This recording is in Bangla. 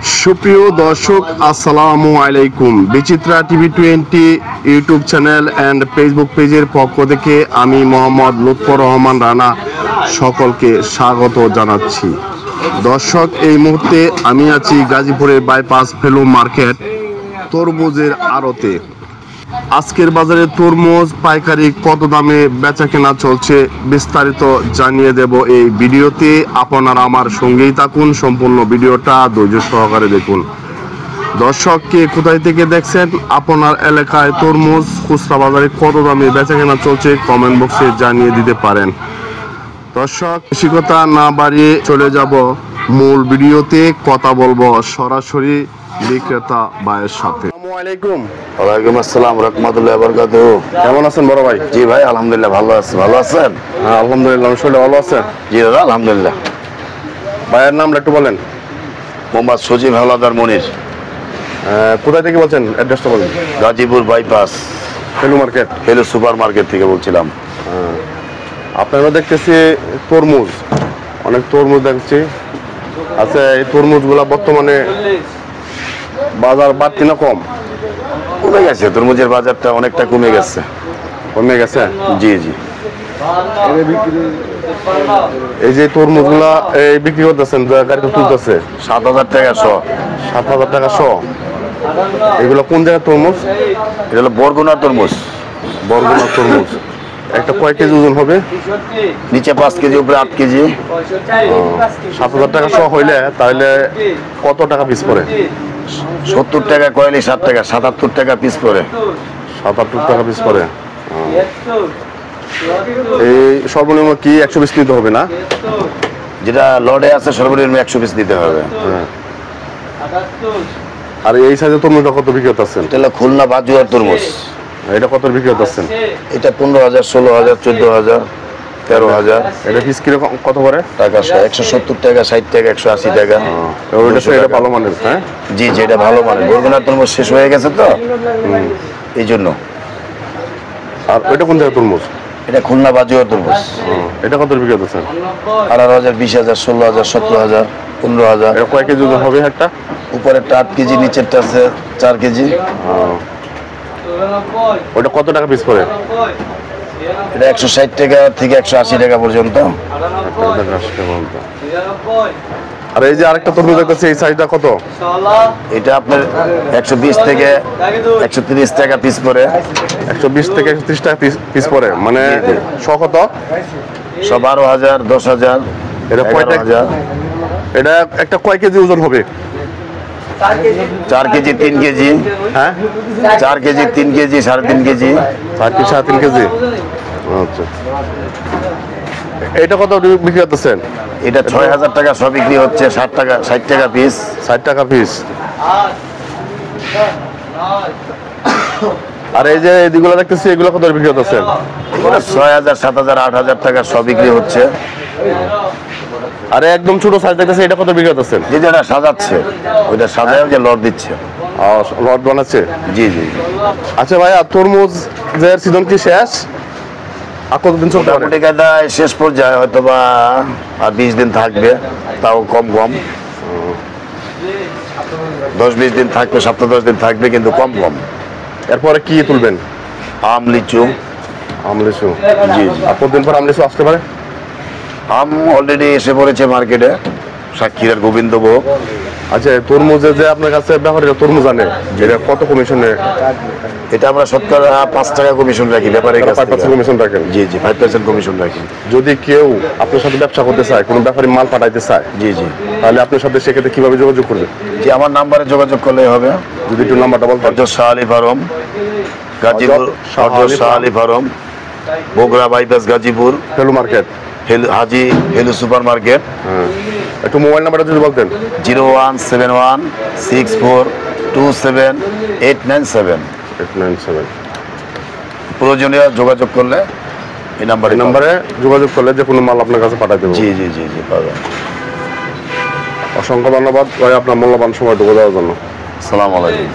সুপ্রিয় দর্শক, আসসালামু আলাইকুম। Bichitra TV 20 YouTube channel and Facebook পেজের পক্ষ থেকে আমি মোহাম্মদ লুৎফর রহমান রানা সকলকে স্বাগত জানাচ্ছি। দর্শক, এই মুহূর্তে আমি আছি গাজীপুরের বাইপাস ভ্যালু মার্কেট তরমুজের আড়তে। আজকের বাজারে তরমুজ পাইকারি কত দামে বেচা কেনা চলছে বিস্তারিত জানিয়ে দেব এই ভিডিওতে। আপনারা আমার সঙ্গেই থাকুন, সম্পূর্ণ ভিডিওটা ধৈর্য সহকারে দেখুন। দর্শক, কে কোথায় থেকে দেখছেন, আপনার এলাকায় তরমুজ খুচরা বাজারে কত দামে বেচা কেনা চলছে কমেন্ট বক্সে জানিয়ে দিতে পারেন। দর্শক, বেশি কথা না বাড়িয়ে চলে যাব মূল ভিডিওতে। কথা বলবো সরাসরি বিক্রেতা ভাইয়ের সাথে। আসসালামু আলাইকুম। ওয়ালাইকুম আসসালাম রাহমাতুল্লাহি ওয়া বারাকাতুহু। কেমন আছেন বড় ভাই? জি ভাই, আলহামদুলিল্লাহ ভালো আছি। ভালো আছেন? হ্যাঁ আলহামদুলিল্লাহ, শরীর ভালো আছে? জি দাদা, আলহামদুলিল্লাহ। ভাইয়ের নামটা একটু বলেন। মোহাম্মদ সজীব হাওলাদার মনির। কোথায় থেকে বলছেন, অ্যাড্রেসটা বলেন। Gazipur bypass value market, hello super market থেকে বলছিলাম। আপনারা দেখতেছি তরমুজ, অনেক তরমুজ দেখছি। আচ্ছা, এই তরমুজগুলা বর্তমানে বাজার বাড়তি না কম? কমে গেছে, তরমুজের বাজারটা অনেকটা কমে গেছে। কমে গেছে? জি জি। এই যে তরমুজগুলা এই বিক্রি করতেছেন, গাড়িতে তুলতেছে 7,000 টাকা শ। 7,000 টাকা শ। এগুলো কোন জায়গার তরমুজ? এটা হলো বরগুনার তরমুজ। বরগুনার তরমুজ। একটা কয় কেজি ওজন হবে? নিচে 5 কেজি, উপরে 8 কেজি। 7,000 টাকা শ হইলে তাহলে কত টাকা পিস পড়ে? 70 টাকা কয়েলি, 60 টাকা, 77 টাকা পিস পড়ে। 77 টাকা পিস পড়ে। এই সর্বনিম্ন কি 100 পিস নিতে হবে না? যেটা লডে আছে সর্বনিম্ন 100 পিস দিতে হবে। আর এই সাইজের তরমুজটা কত বিক্রি করতেছেন? এটা হলো খুলনা বাজুয়ার তরমুজ। এটা কত বিক্রি করতেছেন? এটা 15,000, 16,000, 14,000, 13,000। এটা পিস কিরকম কত করে? টাকা 170 টাকা, 60 টাকা, 180 টাকা। এটা ভালো মানের। হ্যাঁ জি জি, এটা ভালো মানের। বরগুনার তরমুজ শেষ হয়ে গেছে তো, এই জন্য। আর ওইটা কোন জায়গায় তরমুজ? এটা খুলনা বাজুয়ার তরমুজ। এটা কত বিক্রি করতেছেন? 18,000, 20,000, 16,000, 17,000, 15,000। এটা কয় কেজি ওজন হবে একটা? উপরেরটা 8 কেজি, নিচেরটা আছে 4 কেজি। ওটা কত টাকা পিস পড়ে? এটা 160 টাকা থেকে 180 টাকা পর্যন্ত। আর এই যে আরেকটা তরমুজ দেখতেছি, এই সাইজটা কত? এটা আপনার 120 থেকে 130 টাকা পিস পড়ে। 120 থেকে 130 টাকা পিস পড়ে, মানে কত? 12,000, 10,000। এটা কয়টা? এটা একটা কয় কেজি ওজন হবে? 4 কেজি, 3 কেজি। হ্যাঁ 4 KG, 3 KG, 3.5 KG. 4 KG, 3.5 KG. আচ্ছা, এটা কত বিক্রি করতেছেন? এটা 6,000 টাকা সব বিক্রি হচ্ছে। 60 টাকা পিস। 60 টাকা পিস। আর এই যে এদিকগুলো দেখতেছি, এগুলো কত বিক্রি করতেছেন? এগুলো 6,000, 7,000, 8,000 টাকা সব বিক্রি হচ্ছে। আরে একদম ছোট সাইজ দেখতেছি, এটা কত বিক্রি করতেছেন? যেটা সাজাচ্ছে, ওইটা সাজায় যে লট দিচ্ছে। লট বানাচ্ছে? জি জি। আচ্ছা ভাই, আর তরমুজের সিজন কি শেষ? আর কতদিন চলতে পারে? মোটামুটি কায়দায় শেষ পর্যায়ে হয়তো বা আর 20 দিন থাকবে, তাও কম কম। 10-20 দিন থাকবে, 7-10 দিন থাকবে, কিন্তু কম কম। এরপরে কি তুলবেন? আম, লিচু। আম, লিচু। জি। আর কতদিন পর আম, লিচু আসতে পারে? আম অলরেডি এসে পড়েছে মার্কেটে, সাক্ষীর গোবিন্দভোগ। আচ্ছা, তরমুজে যে আপনার কাছে ব্যাপারীরা তরমুজ আনে, যেটা কত কমিশনে? এটা আমরা 5 টাকা কমিশন রাখি ব্যাপারে। 5% কমিশন রাখেন? জি জি, 5% কমিশন রাখি। যদি কেউ আপনার সাথে ব্যবসা করতে চায়, কোনো ব্যাপারী মাল পাঠাইতে চায়, জি জি, তাহলে আপনার সাথে সেক্ষেত্রে কিভাবে যোগাযোগ করবে? জি, আমার নাম্বারে যোগাযোগ করলে হবে। যদি একটু নাম্বারটা বলতেন। হযরত Shah Ali farm, Gazipur. Hazrat Shah Ali farm, Bogura bypass, Gazipur value market, Haji Helu super market. একটু মোবাইল নাম্বারটা যদি বলতেন। 01716427 897। প্রয়োজনীয় যোগাযোগ করলে এই নাম্বারে যোগাযোগ করলে যে কোনো মাল আপনার কাছে পাঠাতে হবে। জি জি জি জি, পাবেন। অসংখ্য ধন্যবাদ ভাই আপনার মূল্যবান সময় দেওয়ার জন্য। আসসালামু আলাইকুম।